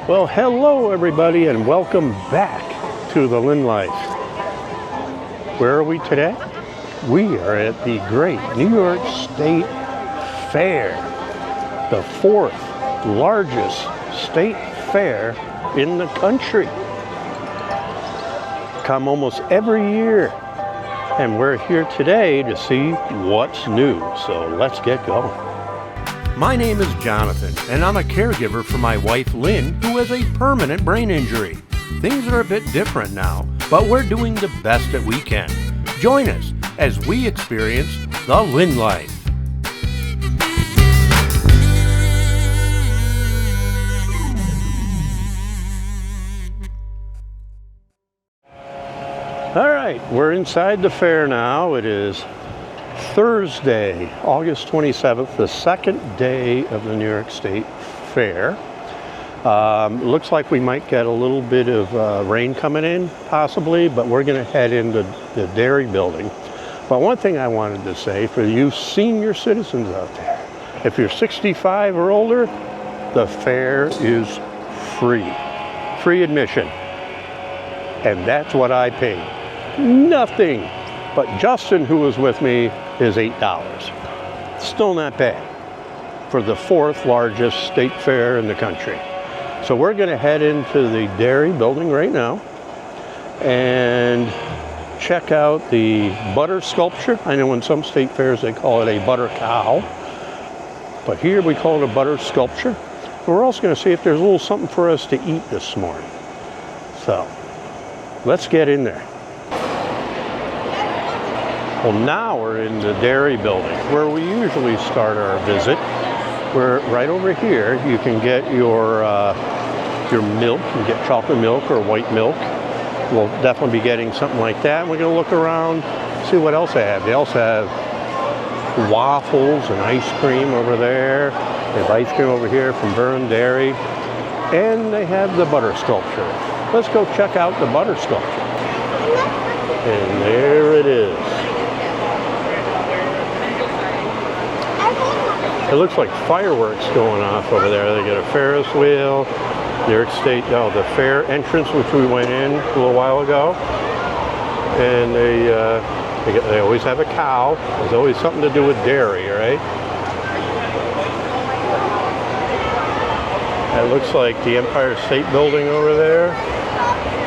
Well, hello everybody and welcome back to the Lynn Life. Where are we today? We are at the great New York State Fair, the fourth largest state fair in the country. Come almost every year, and we're here today to see what's new. So let's get going. My name is Jonathan, and I'm a caregiver for my wife Lynn, who has a permanent brain injury. Things are a bit different now, but we're doing the best that we can. Join us as we experience the Lynn Life. All right, we're inside the fair now. It is Thursday, August 27th, the second day of the New York State Fair. Looks like we might get a little bit of rain coming in, possibly, but we're going to head into the dairy building. But one thing I wanted to say for you senior citizens out there, if you're 65 or older, the fair is free admission. And that's what I paid. Nothing. But Justin, who was with me, is $8. Still not bad for the fourth largest state fair in the country. So we're going to head into the dairy building right now and check out the butter sculpture. I know in some state fairs they call it a butter cow, but here we call it a butter sculpture. And we're also going to see if there's a little something for us to eat this morning. So let's get in there. Well, now we're in the dairy building where we usually start our visit. We're right over here. You can get your milk. You can get chocolate milk or white milk. We'll definitely be getting something like that. We're going to look around, see what else they have. They also have waffles and ice cream over there. They have ice cream over here from Burn Dairy. And they have the butter sculpture. Let's go check out the butter sculpture. And there it is. It looks like fireworks going off over there. They got a Ferris wheel, New York State, the fair entrance, which we went in a little while ago. And they always have a cow. There's always something to do with dairy, right? That looks like the Empire State Building over there,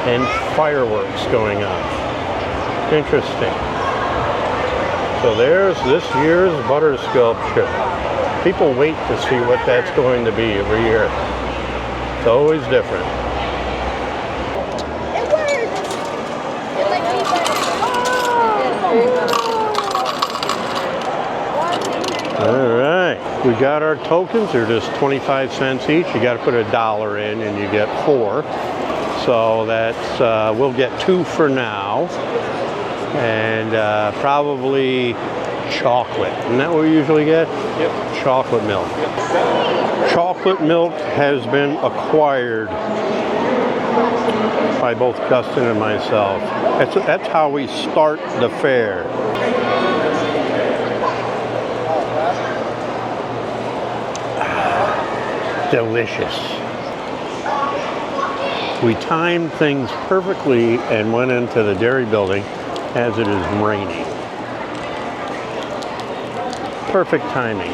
and fireworks going off. Interesting. So there's this year's butter sculpture. People wait to see what that's going to be every year. It's always different. All right, we got our tokens. They're just 25 cents each. You got to put $1 in and you get 4. So that's, we'll get 2 for now. And probably chocolate. Isn't that what we usually get? Yep. Chocolate milk. Yep. Chocolate milk has been acquired by both Justin and myself. That's how we start the fair. Delicious. We timed things perfectly and went into the dairy building as it is raining. Perfect timing.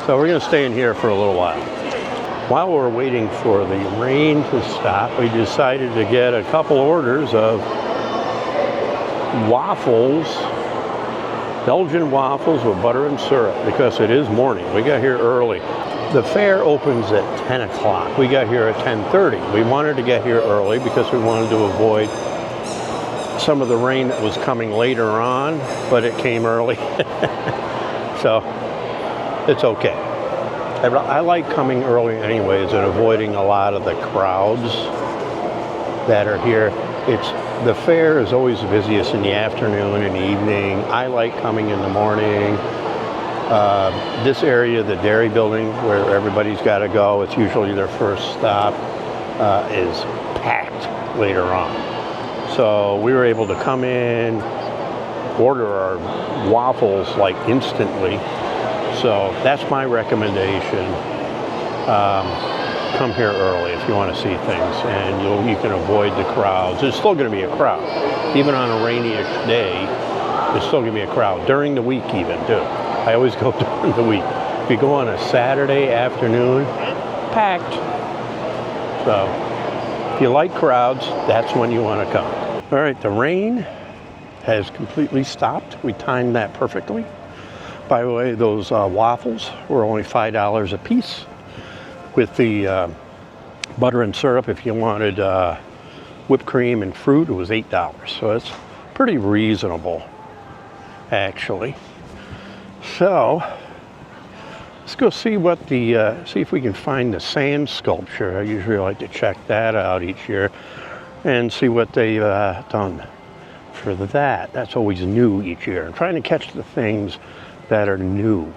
So we're going to stay in here for a little while. While we're waiting for the rain to stop, we decided to get a couple orders of waffles, Belgian waffles with butter and syrup, because it is morning. We got here early. The fair opens at 10 o'clock. We got here at 10:30. We wanted to get here early because we wanted to avoid some of the rain that was coming later on, but it came early. So it's okay. I like coming early anyways and avoiding a lot of the crowds that are here. The fair is always the busiest in the afternoon and evening. I like coming in the morning. This area, the dairy building, where everybody's got to go, it's usually their first stop, is packed later on. So we were able to come in, order our waffles like instantly. So that's my recommendation. come here early if you want to see things, and you can avoid the crowds. There's still going to be a crowd. Even on a rainy-ish day, there's still going to be a crowd. During the week even, too. I always go during the week. If you go on a Saturday afternoon, packed. So, if you like crowds, that's when you want to come. All right, the rain has completely stopped. We timed that perfectly. By the way, those waffles were only $5 a piece. With the butter and syrup, if you wanted whipped cream and fruit, it was $8. So it's pretty reasonable, actually. So let's go see what the see if we can find the sand sculpture. I usually like to check that out each year and see what they've done for that. That's always new each year. I'm trying to catch the things that are new.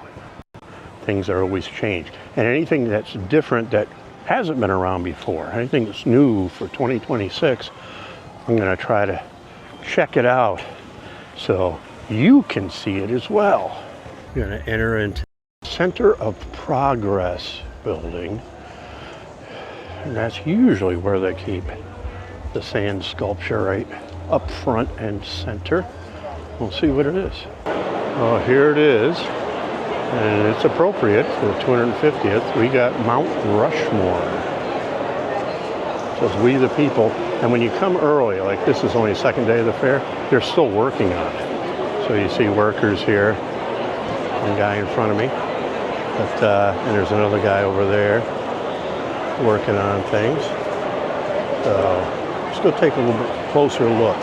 Things are always changed. And anything that's different that hasn't been around before, anything that's new for 2026, I'm going to try to check it out so you can see it as well. You're going to enter into the Center of Progress building. And that's usually where they keep the sand sculpture, right up front and center. We'll see what it is. Oh, here it is. And it's appropriate for the 250th. We got Mount Rushmore. It says we the people. And when you come early, like this is only the second day of the fair, they're still working on it. So you see workers here. One guy in front of me. And there's another guy over there working on things. So let's go take a little bit closer look.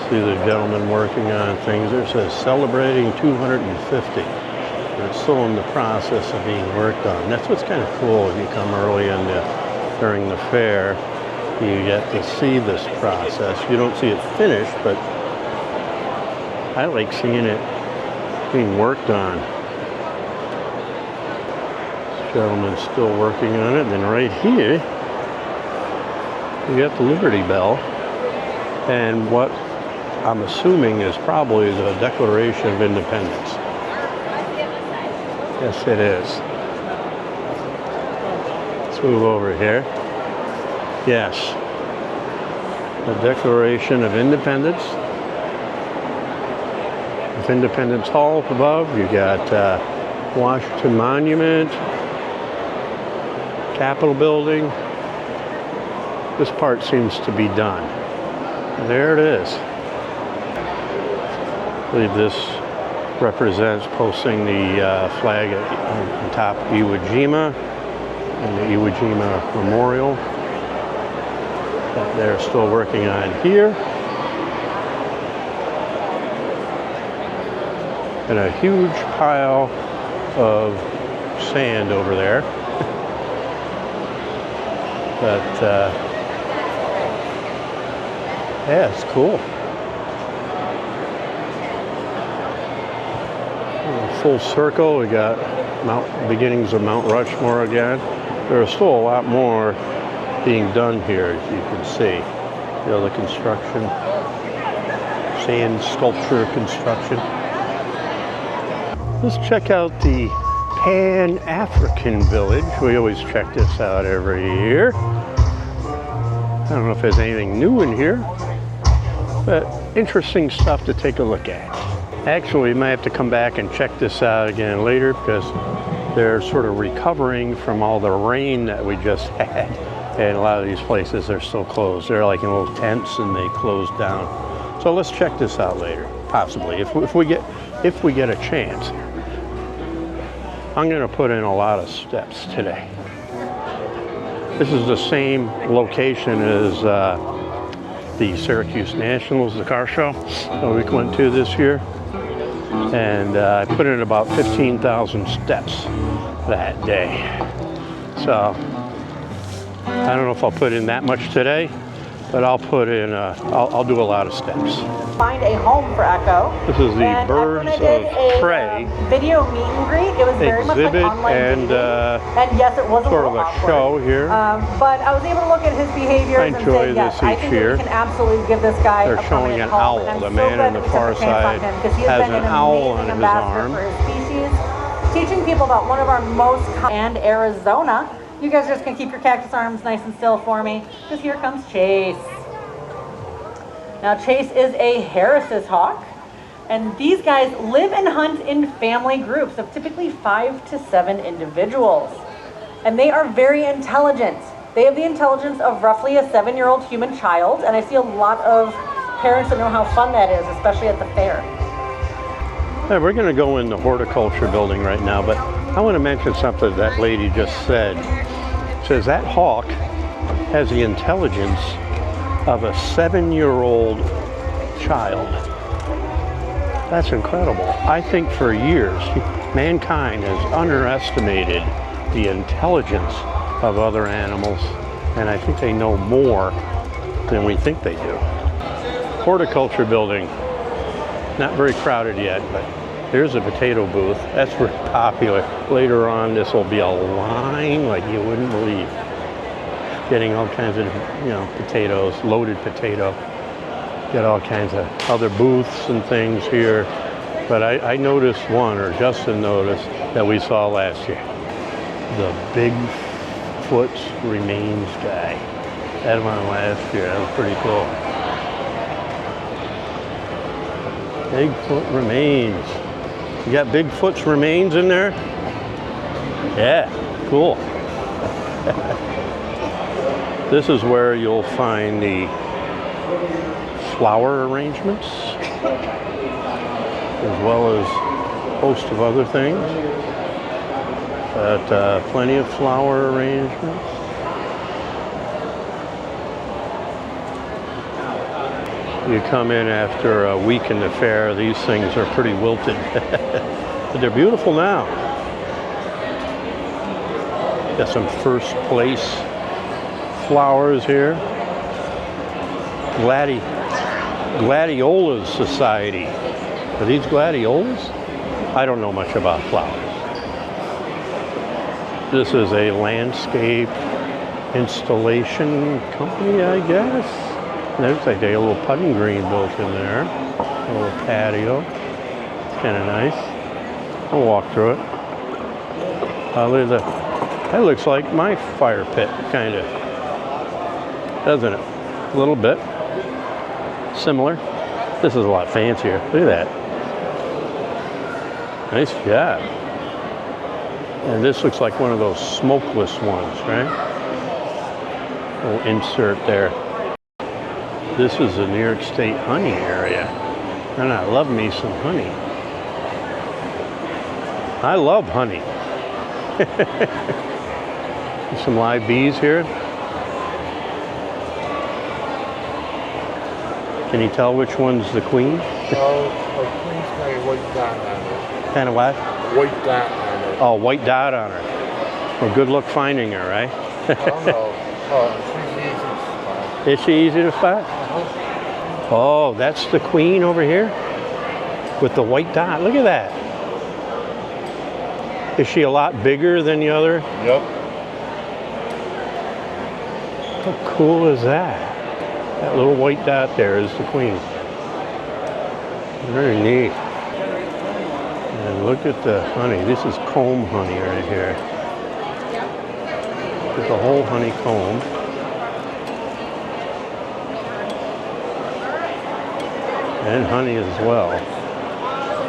See the gentleman working on things. There says celebrating 250. It's still in the process of being worked on. That's what's kind of cool. If you come early during the fair, you get to see this process. You don't see it finished, but I like seeing it being worked on. This gentleman's still working on it. And then right here, you got the Liberty Bell. And what I'm assuming is probably the Declaration of Independence. Yes, it is. Let's move over here. Yes. The Declaration of Independence. With Independence Hall up above, you got Washington Monument, Capitol Building. This part seems to be done. There it is. I believe this represents posting the flag on top of Iwo Jima and the Iwo Jima Memorial that they're still working on here. And a huge pile of sand over there. But yeah, it's cool. Full circle, we got beginnings of Mount Rushmore again. There's still a lot more being done here, as you can see. You know, the construction, sand sculpture construction. Let's check out the Pan-African Village. We always check this out every year. I don't know if there's anything new in here, but interesting stuff to take a look at. Actually, we might have to come back and check this out again later because they're sort of recovering from all the rain that we just had. And a lot of these places are still closed. They're like in little tents and they closed down. So let's check this out later, possibly, if we get a chance. I'm going to put in a lot of steps today. This is the same location as the Syracuse Nationals, the car show that we went to this year. And I put in about 15,000 steps that day. So I don't know if I'll put in that much today, but I'll put in, I'll do a lot of steps. Find a home for Echo. This is the Birds of Prey video meet and greet. It was very much like online and yes, it was sort of a awkward. show here. But I was able to look at his behavior and say, yes, I think we can absolutely give this guy They're a showing an owl. The man on the far side has an owl on his arm. For his species, teaching people about one of our most and Arizona You guys are just gonna keep your cactus arms nice and still for me, because here comes Chase. Now Chase is a Harris's hawk, and these guys live and hunt in family groups of typically 5 to 7 individuals. And they are very intelligent. They have the intelligence of roughly a 7-year-old human child, and I see a lot of parents that know how fun that is, especially at the fair. Hey, we're going to go in the horticulture building right now, but I want to mention something that lady just said. It says that hawk has the intelligence of a 7-year-old child. That's incredible. I think for years, mankind has underestimated the intelligence of other animals, and I think they know more than we think they do. Horticulture building, not very crowded yet, but there's a potato booth. That's very popular. Later on, this will be a line like you wouldn't believe. Getting all kinds of, potatoes, loaded potato. Got all kinds of other booths and things here. But I noticed one, or Justin noticed, that we saw last year. The Bigfoot's remains guy. Had him on last year. That was pretty cool. Bigfoot remains. You got Bigfoot's remains in there? Yeah, cool. This is where you'll find the flower arrangements, as well as a host of other things. But plenty of flower arrangements. You come in after a week in the fair, these things are pretty wilted. But they're beautiful now. Got some first place flowers here. Gladiolas Society. Are these gladiolas? I don't know much about flowers. This is a landscape installation company, I guess. There's like a little putting green built in there. A little patio. It's kind of nice. I'll walk through it. Look at that looks like my fire pit, kind of. Doesn't it? A little bit. Similar. This is a lot fancier. Look at that. Nice job. And this looks like one of those smokeless ones, right? Little insert there. This is the New York State honey area. And I love me some honey. I love honey. Some live bees here. Can you tell which one's the queen? Oh, the queen's got a white dot on her. Kind of what? White dot on her. Oh, white dot on her. Well, good luck finding her, right? I don't know. Oh, she's easy to spot. Is she easy to spot? Oh, that's the queen over here with the white dot. Look at that. Is she a lot bigger than the other? Yep. How cool is that? That little white dot there is the queen. Very neat. And look at the honey. This is comb honey right here. Get the whole honeycomb. And honey as well. Would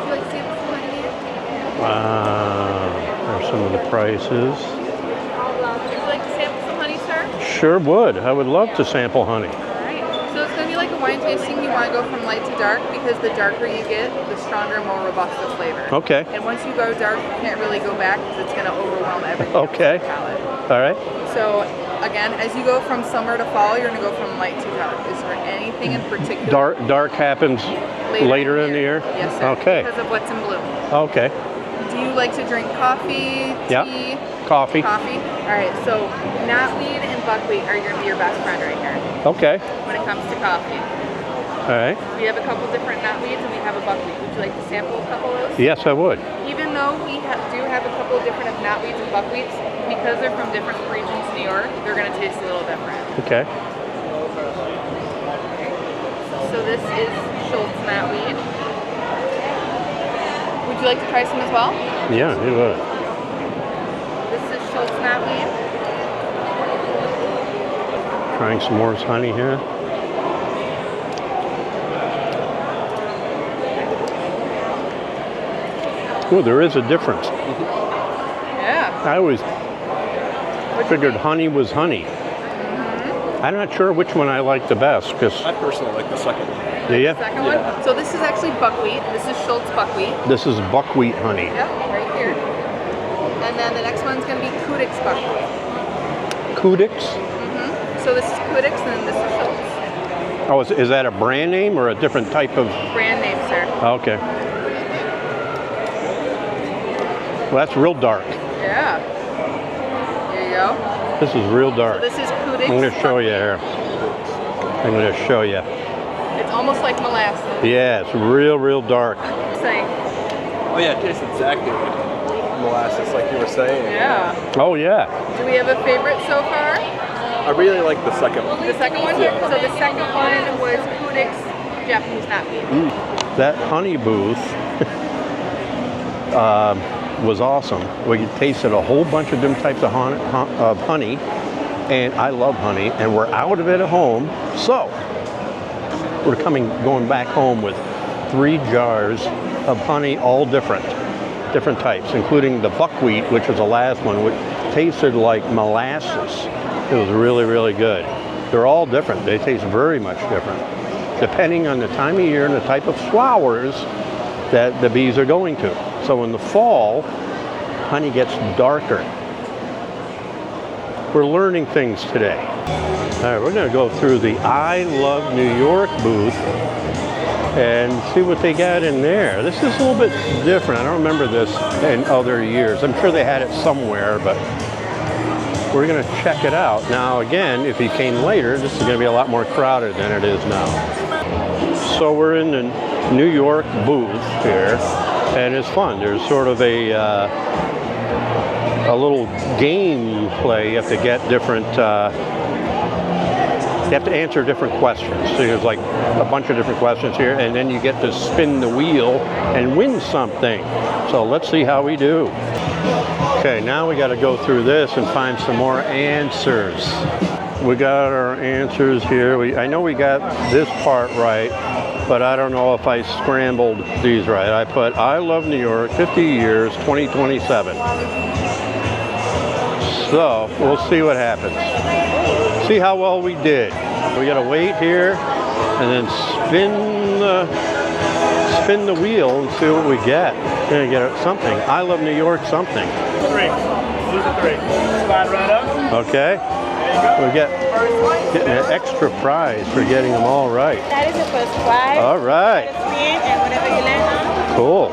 you like to sample some honey here? There's some of the prices. Would you like to sample some honey, sir? Sure would. I would love to sample honey. Alright. So it's going to be like a wine tasting. You want to go from light to dark because the darker you get, the stronger, more robust the flavor. Okay. And once you go dark, you can't really go back because it's going to overwhelm everything Okay. in the palate. All right. So again, as you go from summer to fall, you're going to go from light to dark. Is there anything in particular? Dark happens later in the year? Yes, sir. Okay. Because of what's in bloom. Okay. Do you like to drink coffee, tea? Yeah. Coffee. Coffee. All right. So knotweed and buckwheat are going to be your best friend right here Okay. when it comes to coffee. All right. We have a couple different knotweeds and we have a buckwheat. Would you like to sample a couple of those? Yes, I would. Even though we do have a couple of different knotweeds and buckwheats, because they're from different regions of New York, they're going to taste a little different. Okay. So this is Schultz knotweed. Would you like to try some as well? Yeah, it would. This is Schultz knotweed. trying some more honey here. Oh, there is a difference. Yeah. I always What'd you figured think? honey was honey. I'm not sure which one I like the best, because, I personally like the second one. do you? Second one. So this is actually buckwheat. This is Schultz buckwheat. This is buckwheat honey. Yep, right here. And then the next one's gonna be Kudix buckwheat. Kudix? So this is Kudix and this is Schultz. Oh, is that a brand name or a different type of? Brand name, sir. Okay. Well, that's real dark. Yeah. There you go. This is real dark. So this is Kudix. I'm going to show you here. I'm going to show you. It's almost like molasses. Yeah, it's real dark. Saying. Oh yeah, it tastes exactly like molasses, like you were saying. Yeah. Oh, yeah. Do we have a favorite so far? I really like the second one. The second one? Yeah. So the second one was Kudix Japanese knotweed. That honey booth was awesome. We tasted a whole bunch of different types of honey, and I love honey, and we're out of it at home, so we're going back home with 3 jars of honey, all different types, including the buckwheat, which was the last one, which tasted like molasses. It was really good. They're all different. They taste very much different, depending on the time of year and the type of flowers that the bees are going to. So in the fall, honey gets darker. We're learning things today. All right, we're going to go through the I Love New York booth and see what they got in there. This is a little bit different. I don't remember this in other years. I'm sure they had it somewhere, but we're going to check it out. Now, again, if you came later, this is going to be a lot more crowded than it is now. So we're in the New York booth here, and it's fun. There's sort of a little game play. You have to get different, you have to answer different questions. So there's like a bunch of different questions here, and then you get to spin the wheel and win something. So let's see how we do. Okay, now we got to go through this and find some more answers. We got our answers here. I know we got this part right, but I don't know if I scrambled these right. I put I Love New York 50 years 2027. So we'll see what happens. See how well we did. We got to wait here and then spin the wheel and see what we get. We're gonna get something. I Love New York something. 3. Lose a 3. Slide right up. Okay. We getting an extra prize for getting them all right. That is the first prize. All right. And whatever you land on. Cool.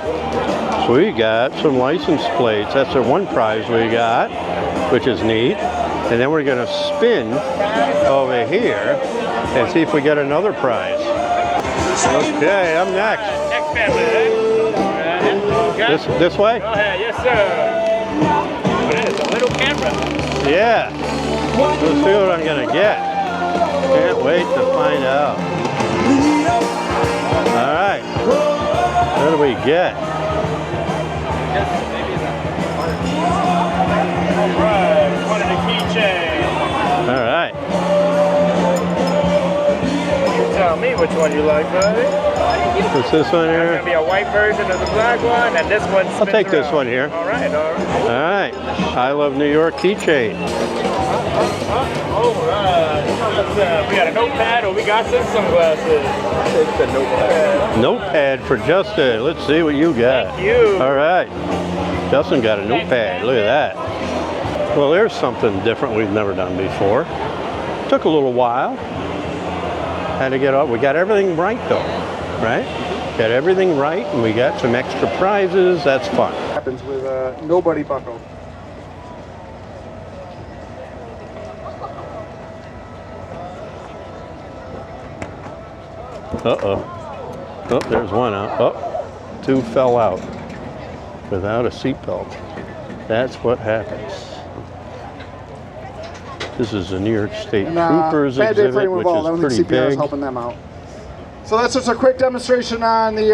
So we got some license plates. That's the one prize we got, which is neat. And then we're going to spin over here and see if we get another prize. Okay, I'm next. Next family, eh? This way? Go ahead, yes sir. It is a little camera. Yeah. Let's see what I'm going to get. Can't wait to find out. All right. What do we get? Alright, one of the keychains. All right. You tell me which one you like, buddy. What's this one There's here? gonna be a white version of the black one, and this one I'll take this one here. Alright, alright. All right. I Love New York keychain. Alright. We got a notepad, or we got some sunglasses. Take the notepad. Notepad for Justin. Let's see what you got. Thank you. All right. Justin got a notepad. Look at that. Well, there's something different we've never done before. Took a little while. Had to get up. We got everything right though, right? Got everything right, and we got some extra prizes. That's fun. Happens with Nobody Bucko. Uh-oh. Oh, there's one out. Oh, 2 fell out without a seatbelt. That's what happens. This is the New York State Troopers bad day for exhibit, anyone which involved. I is don't think pretty CPR is big. helping them out. So that's just a quick demonstration on the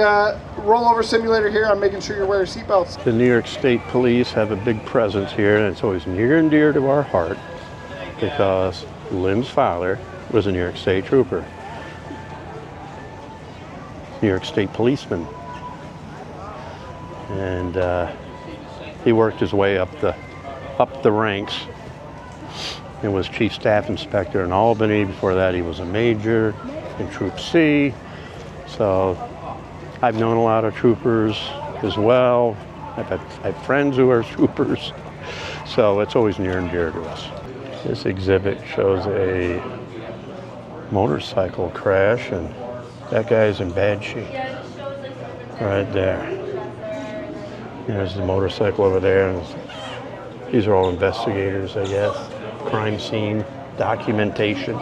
rollover simulator here. I'm making sure you're wearing seatbelts. The New York State Police have a big presence here, and it's always near and dear to our heart because Lynn's father was a New York State trooper, New York State policeman. And he worked his way up the ranks and was Chief Staff Inspector in Albany. Before that, he was a major in Troop C. So I've known a lot of troopers as well. I have friends who are troopers. So it's always near and dear to us. This exhibit shows a motorcycle crash, and that guy's in bad shape right there. There's the motorcycle over there, and these are all investigators, I guess. Crime scene documentation.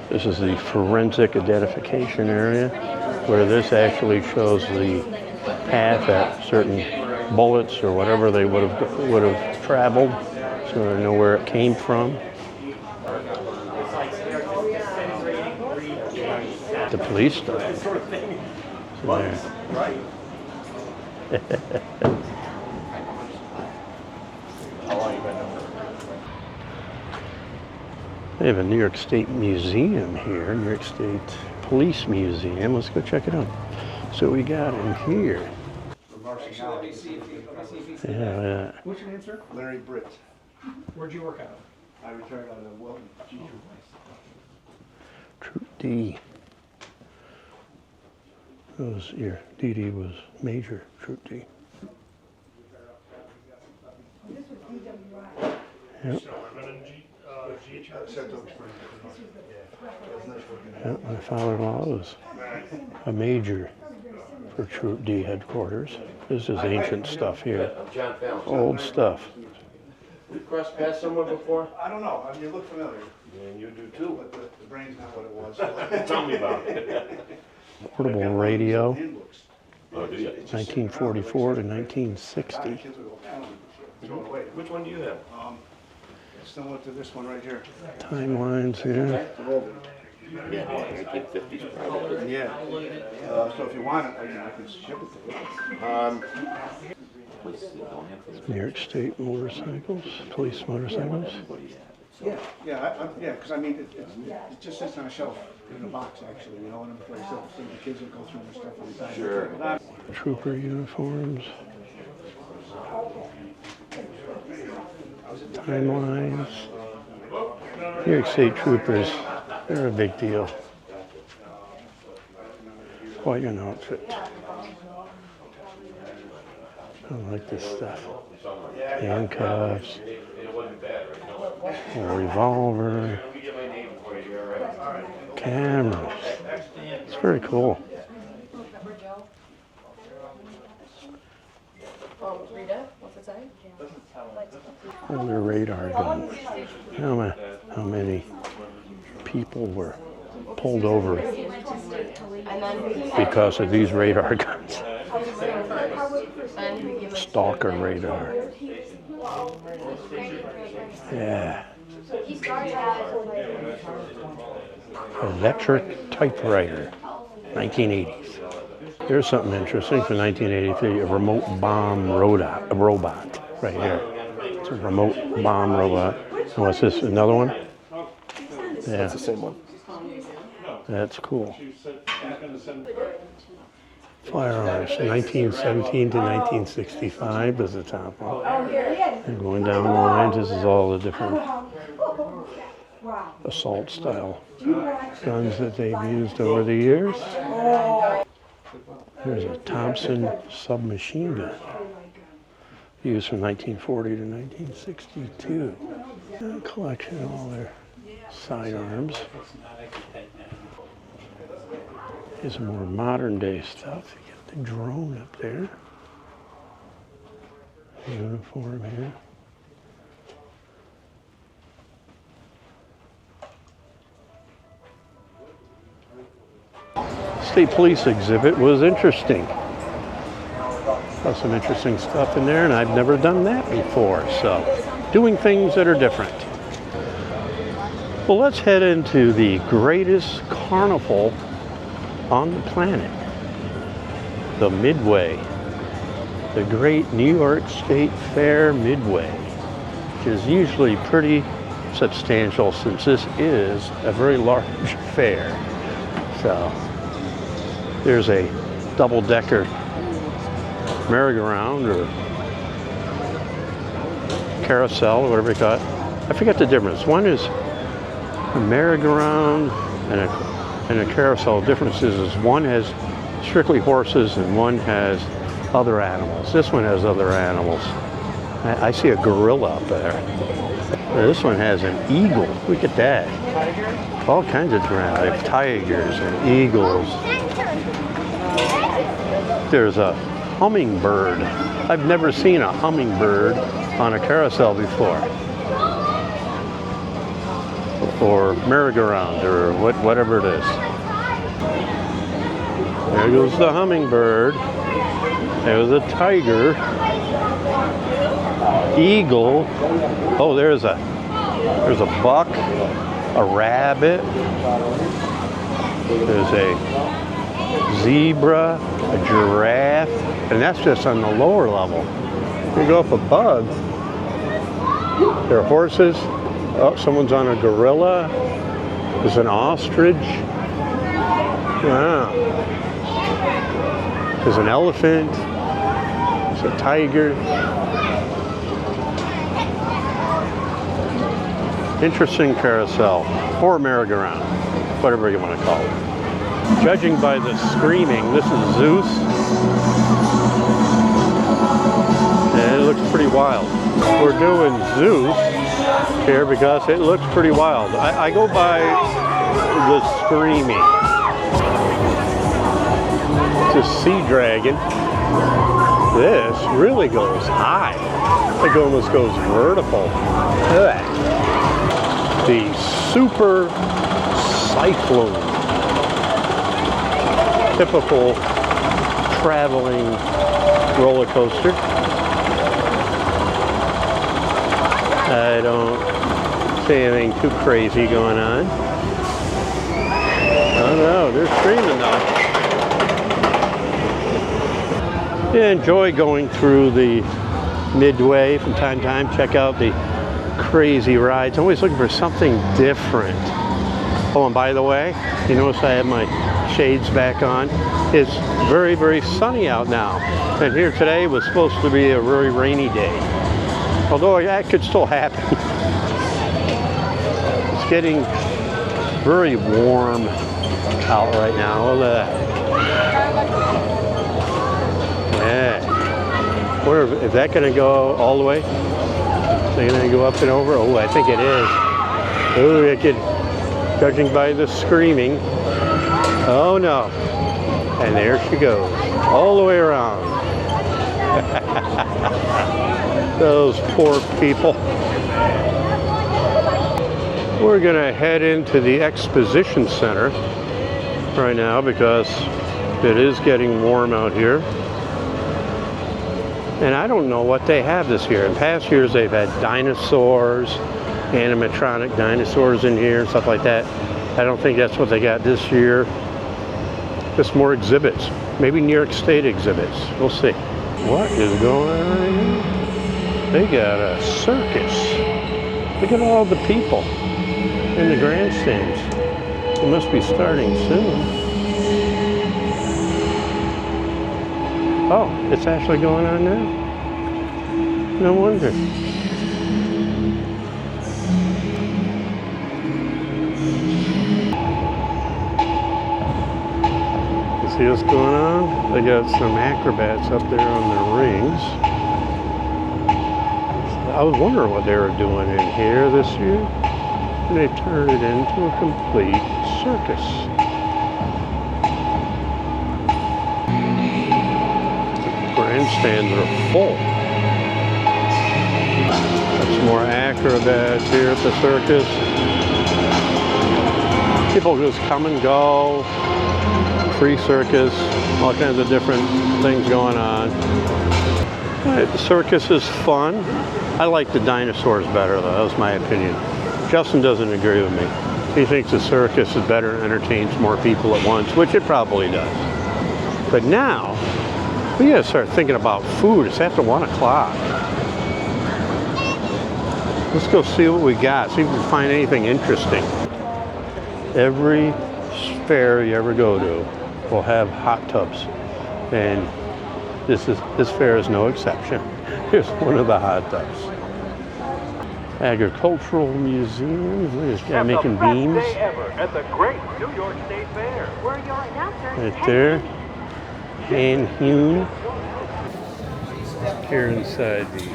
This is the forensic identification area, where this actually shows the path that certain bullets or whatever they would have traveled, so they know where it came from. The police stuff. So there. They have a New York State Museum here, New York State Police Museum. Let's go check it out. So we got in here. Yeah. What's your name, sir? Larry Britt. Where'd you work out of? I retired out of Wilton. Troop D. Your DD was Major Troop D. Yep. Yep, my father-in-law was a major for Troop D headquarters. This is ancient stuff here. John Fallon. Old stuff. We've crossed paths somewhere before? I don't know. I mean, you look familiar, And you do too. but the brain's not what it was. Tell me about it. Portable radio, Handbooks. Oh, do you? 1944 to 1960. Kids would go pound and throw it away. Which one do you have? Similar to this one right here. Timelines here. Yeah, 1950s probably. Yeah. So if you want it, I can ship it to you. New York State motorcycles, police motorcycles. Yeah, because I mean, it just sits on a shelf in a box, actually, you know, in a place else. So the kids will go through their stuff every time. Sure. Trooper uniforms. Timelines. New York State troopers, they're a big deal. Quite an outfit. I like this stuff. Handcuffs, a revolver, cameras. It's very cool. Rita, what's it say? Older radar guns. How many people were pulled over because of these radar guns? Stalker radar. Yeah. Electric typewriter, 1980s. Here's something interesting from 1983, a remote bomb robot right here. It's a remote bomb robot. And what's this, another one? Yeah. That's the same one. That's cool. Firearms, 1917 to 1965 is the top one. And going down the lines, this is all the different assault style guns that they've used over the years. There's a Thompson submachine gun used from 1940 to 1962. A collection of all their sidearms. Here's some more modern day stuff. You get the drone up there. Uniform here. State Police exhibit was interesting. Saw some interesting stuff in there, and I've never done that before, so doing things that are different. Well, let's head into the greatest carnival on the planet, the Midway, the great New York State Fair Midway, which is usually pretty substantial since this is a very large fair. So there's a double-decker merry-go-round or carousel, or whatever you call it. I forget the difference. One is a merry-go-round and a carousel. The difference is one has strictly horses and one has other animals. This one has other animals. I see a gorilla up there. This one has an eagle. Look at that. All kinds of different animals, like tigers and eagles. There's a hummingbird. I've never seen a hummingbird on a carousel before. Or merry-go-round, or whatever it is. There goes the hummingbird. There's a tiger. Eagle. Oh, there's a buck, a rabbit. There's a zebra, a giraffe, and that's just on the lower level. You go up above, there are horses. Oh, someone's on a gorilla. There's an ostrich. Wow. There's an elephant. There's a tiger. Interesting carousel, or merry-go-round, whatever you want to call it. Judging by the screaming, this is Zeus. And it looks pretty wild. We're doing Zeus here because it looks pretty wild. I go by the screaming. It's a sea dragon. This really goes high. It almost goes vertical. Look at that. The Super Cyclone. Typical traveling roller coaster. I don't see anything too crazy going on. Oh no, they're screaming now. Yeah, enjoy going through the Midway from time to time. Check out the crazy rides. I'm always looking for something different. Oh, and by the way, you notice I have my shades back on. It's very, very sunny out now. And here today was supposed to be a very rainy day. Although that could still happen. It's getting very warm out right now. Look at that. Yeah. Wonder if that's going to go all the way? Is it going to go up and over? Oh, I think it is. Oh, it could, judging by the screaming. Oh no. And there she goes. All the way around. Those poor people. We're going to head into the exposition center right now because it is getting warm out here. And I don't know what they have this year. In past years they've had dinosaurs, animatronic dinosaurs in here, stuff like that. I don't think that's what they got this year. Just more exhibits. Maybe New York State exhibits. We'll see. What is going on here? They got a circus. Look at all the people in the grandstands. It must be starting soon. Oh, it's actually going on now? No wonder. You see what's going on? They got some acrobats up there on their rings. I was wondering what they were doing in here this year. And they turned it into a complete circus. Grandstands are full. Got some more acrobats here at the circus. People just come and go. Free circus, all kinds of different things going on. The circus is fun. I like the dinosaurs better though, that was my opinion. Justin doesn't agree with me. He thinks the circus is better and entertains more people at once, which it probably does. But now, we gotta start thinking about food. It's after 1 o'clock. Let's go see what we got, see if we can find anything interesting. Every fair you ever go to will have hot tubs, and this fair is no exception. Here's one of the hot tubs. Agricultural Museum. Look at this guy making beams. At the Great New York State Fair. Right there. Hand hewn. Here inside the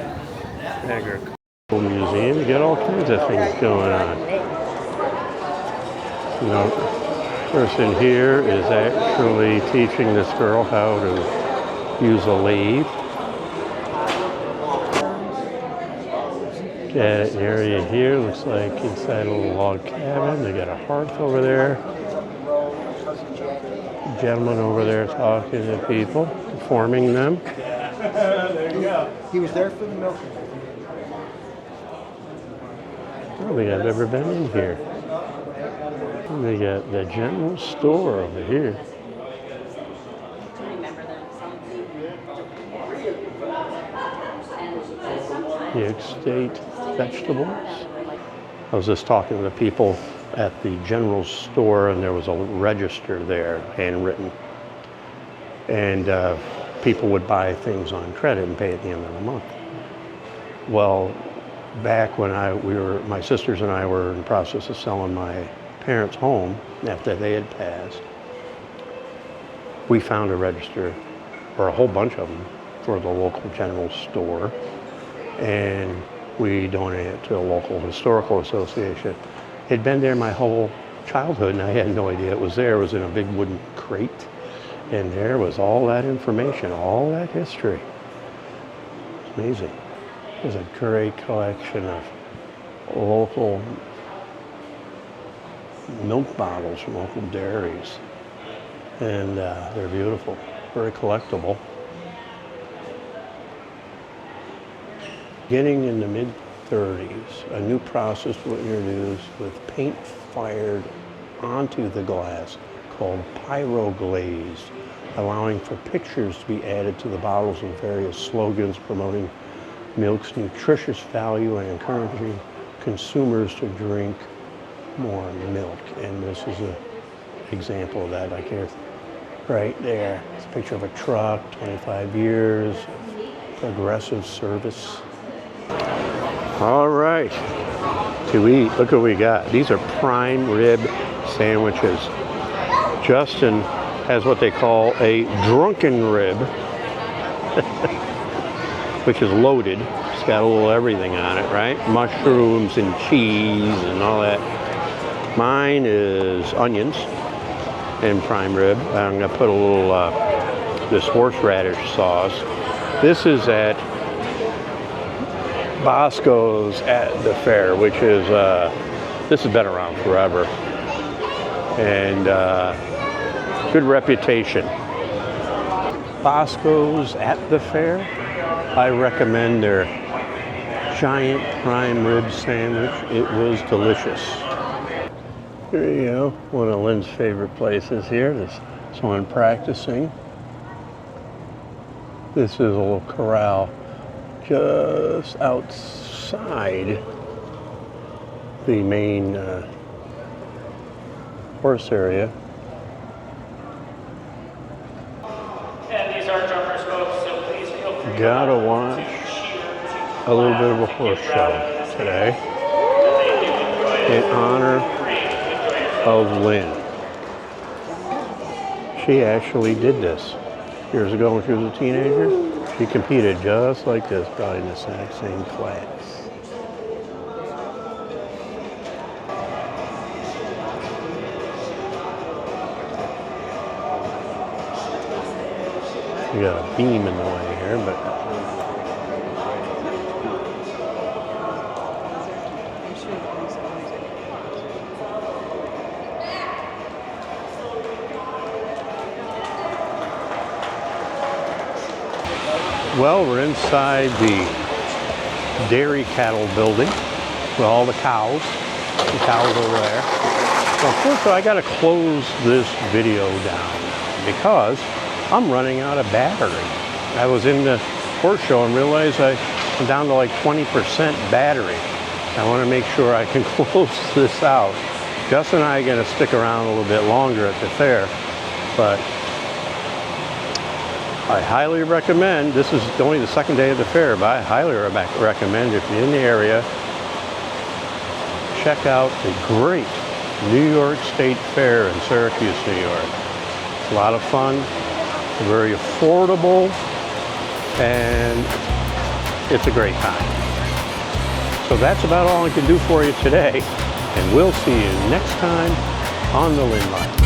Agricultural Museum, you got all kinds of things going on. You know, person here is actually teaching this girl how to use a lathe. Got an area here, looks like inside a little log cabin. They got a hearth over there. Gentleman over there talking to people, informing them. There you go. He was there for the milk. I don't think I've ever been in here. They got the general store over here. The estate vegetables. I was just talking to the people at the general store, and there was a register there, handwritten. And people would buy things on credit and pay at the end of the month. Well, back when my sisters and I were in the process of selling my parents' home after they had passed, we found a register, or a whole bunch of them, for the local general store, and we donated it to a local historical association. It'd been there my whole childhood, and I had no idea it was there. It was in a big wooden crate, and there was all that information, all that history. It's amazing. There's a great collection of local milk bottles from local dairies, and they're beautiful, very collectible. Beginning in the mid-30s, a new process was introduced with paint fired onto the glass called pyroglazed, allowing for pictures to be added to the bottles with various slogans promoting milk's nutritious value and encouraging consumers to drink more milk. And this is an example of that. Like here, right there, it's a picture of a truck, 25 years, progressive service. All right, to eat, look what we got. These are prime rib sandwiches. Justin has what they call a drunken rib, which is loaded. It's got a little everything on it, right? Mushrooms and cheese and all that. Mine is onions and prime rib. I'm gonna put a little, this horseradish sauce. This is at Bosco's at the fair, which is, this has been around forever. And good reputation. Bosco's at the fair. I recommend their giant prime rib sandwich. It was delicious. Here you go, one of Lynn's favorite places here. There's someone practicing. This is a little corral just outside the main horse area. And these are jumpers, folks, so please feel free. Gotta watch a little bit of a horse show today in honor of Lynn. She actually did this years ago when she was a teenager. She competed just like this, probably in the exact same class. We got a beam in the way here, but well, we're inside the dairy cattle building with all the cows. The cows over there. So unfortunately, I got to close this video down because I'm running out of battery. I was in the horse show and realized I'm down to like 20% battery. I want to make sure I can close this out. Gus and I are going to stick around a little bit longer at the fair, but I highly recommend, this is only the second day of the fair, but I highly recommend if you're in the area, check out the great New York State Fair in Syracuse, New York. It's a lot of fun, very affordable, and it's a great time. So that's about all I can do for you today, and we'll see you next time on the Lynn Line.